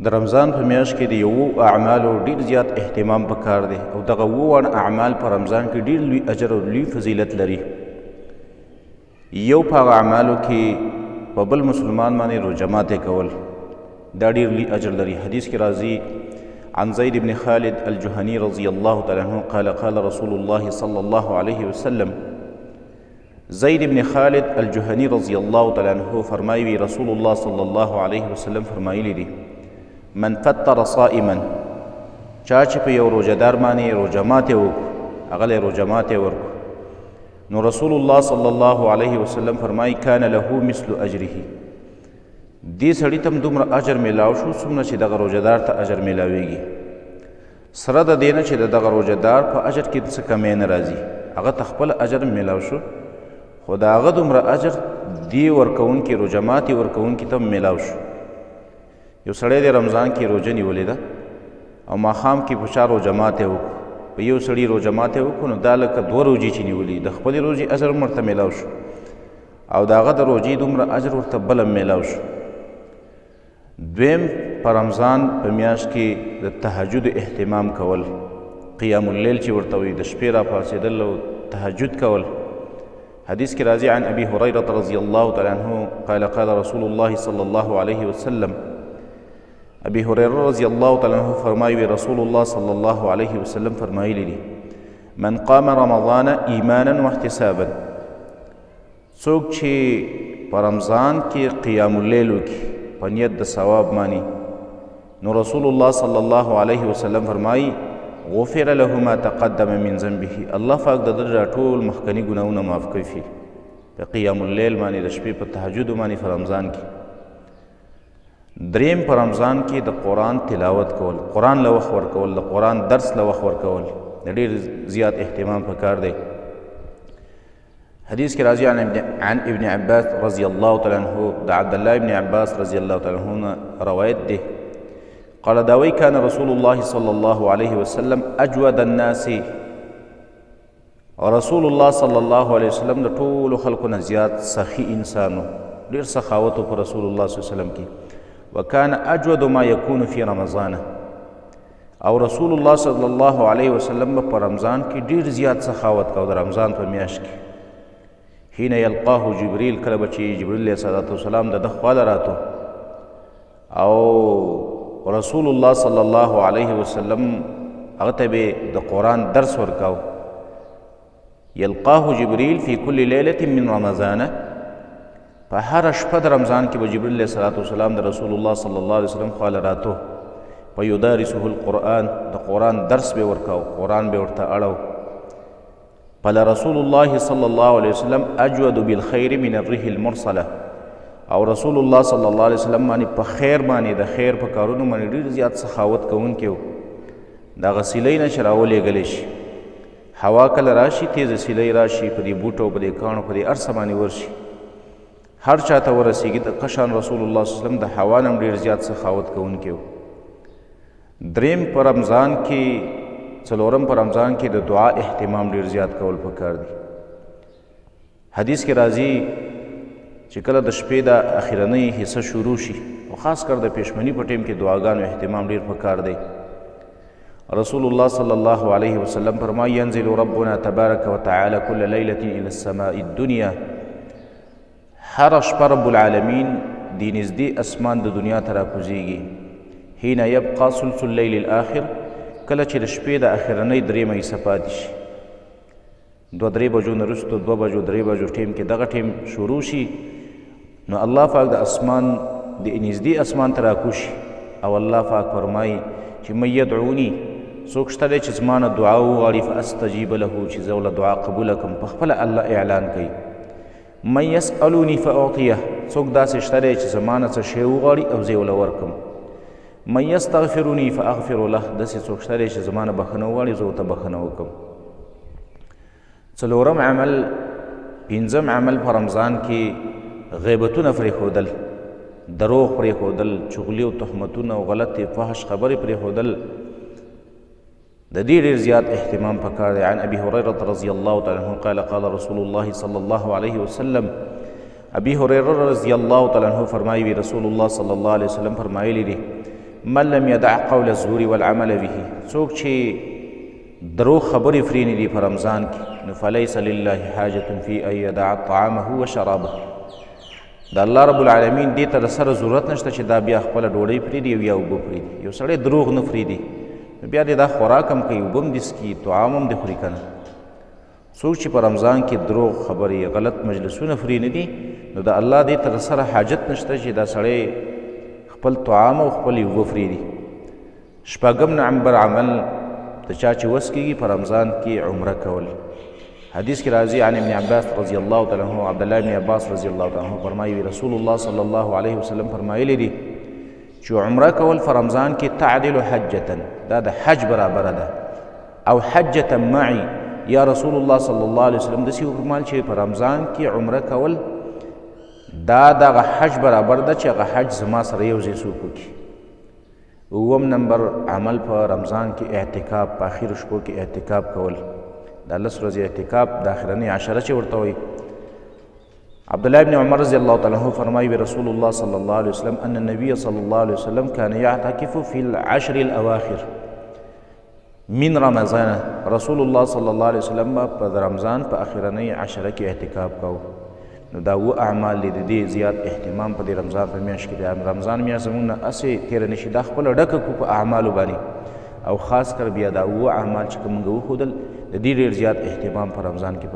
د رمضان په میاشت کې د یوو اعمالو ډیر زیات اهتمام پکار دی او دغه اووه اعمال په رمضان کې ډیر لوی اجر او لوی فضیلت لري. یو په هغه اعمالو کې په بل مسلمان باندې روژه ماتې کول دا ډیر لوی اجر لري. حدیث کې راځي عن زید بن خالد الجهني رضی الله تعالی عنه قال قال رسول الله صلی الله علیه وسلم. زید بن خالد الجهني رضی الله تعالی عنه فرمایي رسول الله صلی الله علیه وسلم فرمایلی دي من فطر صائما چا چې په یو روژهدار باندې روژه ماتې وکړو هغه له روژه ماتې ورکړو نو رسول الله صلی الله علیه وسلم فرمایي کان له مثل اجره دې سړي ته هم دومره اجر میلاو شو څومره چې دغه روژهدار ته اجر میلاویږي. سره د دې نه چې د دغه روژهدار په اجر کې څه کمی نه راځي هغه ته خپل اجر میلاو شو خو د هغه دومره اجر دې ورکوونکي روژه ماتې ورکوونکي ته هم میلاو شو. یو سړی د رمضان کې روژه نیولې ده او ماښام کې په چا روژه ماتې وکړو په یو سړي روژه ماتې وکړو نو دا لکه دوه روژې چې نیولي د خپلې روژې اجر هم ورته میلاو شو او د هغه د روژې دومره اجر ورته بل هم میلاو شو. دویم په رمضان په میاشت کې د تهجد اهتمام کول قیام اللیل چې ورته وایي د شپې راپاڅېدل او تهجد کول. حدیث کې راځي عن ابي هريره رضی الله تعالی عنه قال قال رسول الله صلی الله علیه وسلم. ابي هريره رضی الله تعالی عنه فرمایي رسول الله صلی الله علیه وسلم فرمایلی دي من قام رمضان ایمانا واحتسابا څوک چې په رمضان کې قیام اللیل وکړي په نیت د ثواب مانی نو رسول الله صلی الله علیه وسلم فرمایي غفر له ما تقدم من ذنبه الله پاک د ده ټول مخکني ګناهونه معاف کوي په قیام اللیل باندې د شپې په تهجد باندې په رمضان کې. دریم په رمضان کې د قرآن تلاوت کول قرآن له وخت ورکول د قرآن درس له وخت ورکول د ډېر زیات اهتمام پکار دی. حدیث کې راځي عن ابن عباس رضی الله تعالی عنه د عبدالله ابن عباس رضی الله تعالی عنه روایت دی قال داوی کان رسول الله صلی الله علیه وسلم اجود الناس رسول الله صلی الله علیه وسلم د ټولو خلکو نه زیات سخي انسانو ډېر سخاوت په رسول الله صلی الله علیه وسلم کې وكان اجود ما يكون في رمضان او رسول الله صلی الله علیه وسلم په رمضان کې ډیر زیات سخاوت کاوه د رمضان په میاشت کې. حين يلقاه جبريل کله به چې جبريل علیه السلام د ده خواله راتو او رسول الله صلی الله علیه وسلم هغه ته به د قرآن درس ورکاو. يلقاه جبريل في كل ليلة من رمضان په هر شپه د رمضان کې به جبريل علیه السلام د رسول الله صلی الله علیه وسلم خواله راتو په یدارسه القرآن د قرآن درس به ورکاو قرآن به ورته اړو. فل رسول الله صلی الله علیه وسلم اجود بالخیر من الريح المرسله او رسول الله صلی الله علیه وسلم باندې په خیر باندې د خیر په کارونو باندې ډېر زیات سخاوت کوونکی و. دغه سیلۍ نه چې راولېږلی شي هوا کله راشي تیزه سیلۍ راشي په دې بوټو په دې کاڼو په دې هر څه باندې ورشي هر چاته ورسیږي د قشان رسول الله صلی الله علیه وسلم د هوا نه هم ډېر زیات سخاوت کوونکی و. دریم په رمضان کې څلورم په رمضان کې د دعا اهتمام ډېر زیات کول پکار دی. حدیث کې راځي چې کله د شپې د اخرنۍ حصه شروع شي او خاص کر د پیشمني په ټیم کې دعاګانو اهتمام ډېر پکار دی. رسول الله صلی الله علیه وسلم فرمایي ينزل ربنا تبارک وتعالى كل ليلة الى السماء الدنيا هر شپه رب العالمین دی نږدې اسمان د دنیا ته راکوزیږي. حين يبقى ثلث الليل الاخر کله چې د شپې د اخرنۍ درېیمه حصه پاتې شي 2-3 بجو نه وروسته 2 بجو 3 بجو ټیم کې دغه ټیم شروع شي نو الله پاک د اسمان د نږدې اسمان ته راکوشي او الله پاک فرمایي چې من یدعوني څوک شته دی چې زما نه دعا وغواړي فاستجیب له چې زه له دعا قبوله کړم. پخپله الله اعلان کوي من یسألوني فاعطیه څوک داسې شته دی چې زما نه څه شی وغواړي او زه یې ورله ورکړم. من یستغفرني فاغفر له داسې څوک شته دی چې زما نه بخښنه وغواړي زه ورته بخښنه وکړم. څلورم عمل پنځم عمل په رمضان کې غیبتونه پرېښودل دروغ پرېښودل چغلي او تهمتونه او غلطې فحش خبرې پرېښودل د دې ډېر زیات اهتمام پکار دی. عن ابي هريره رضی الله تعالی عنه قال قال رسول الله صلی الله علیه وسلم ابي هريره رضی الله تعالی عنه فرمایي رسول الله صلی الله علیه وسلم فرمایلی دي من لم يدع قول الزور والعمل به څوک چې دروغ خبرې فرینې دي په رمضان کې نو فلیس لله حاجة فی ان یدع طعامه وشرابه د الله رب العالمین دې ته د سره ضرورت نشته چې دا بیا خپله ډوډۍ پرېږدي او یا اوبه پرېږدي یو سړی دروغ نه پرېږدي نو بیا دې دا خوراک هم کوي اوبه هم دې څکي طعام هم دې خوري که نه څوک چې په رمضان کې دروغ خبرې غلط مجلسونه فرې نه دي نو د الله دې ته د سره حاجت نشته چې دا سړی خپل طعام او خپل اوبه پرېږدي شپږم نمبر عمل د چا چې وس کېږي په رمضان کې عمره کول حدیث کې راځي عن ابن عباس رضی الله تعالی عنه عبدالله ابن عباس رضی الله تعالی عنه فرمایي رسول الله صلی الله علیه وسلم فرمایلی دي چې عمره کول په رمضان کې تعدل حجة دا د حج برابره ده او حجة معي یا رسول الله صلی الله علیه وسلم داسې وفرمایل چې په رمضان کې عمره کول دا دغه حج برابر ده چې هغه حج زما سره یو ځای څوک وکړي اووم نمبر عمل په رمضان کې اعتکاف په اخرو شپو کې اعتکاف کول دا 10 ورځې اعتکاف د اخرنۍ عشره چې ورته وایي عبدالله بن عمر رضی الله تعالی عنه فرمایي رسول الله صلی الله علیه وسلم ان النبي صلی الله علیه وسلم كان يعتكف في العشر الاواخر من رمضان رسول الله صلی الله علیه وسلم په رمضان په اخرنۍ عشره کې اعتکاف کوو نو دا و اعمال دي د دې زیات اهتمام په دې رمضان په میاشت کې دی رمضان میاشت زموږ نه هسې تېره نه شي دا خپله ډکه کړو په اعمالو باندې او خاص کر بیا دا و اعمال چې که موږ وښودل د دې ډېر زیات اهتمام په رمضان کې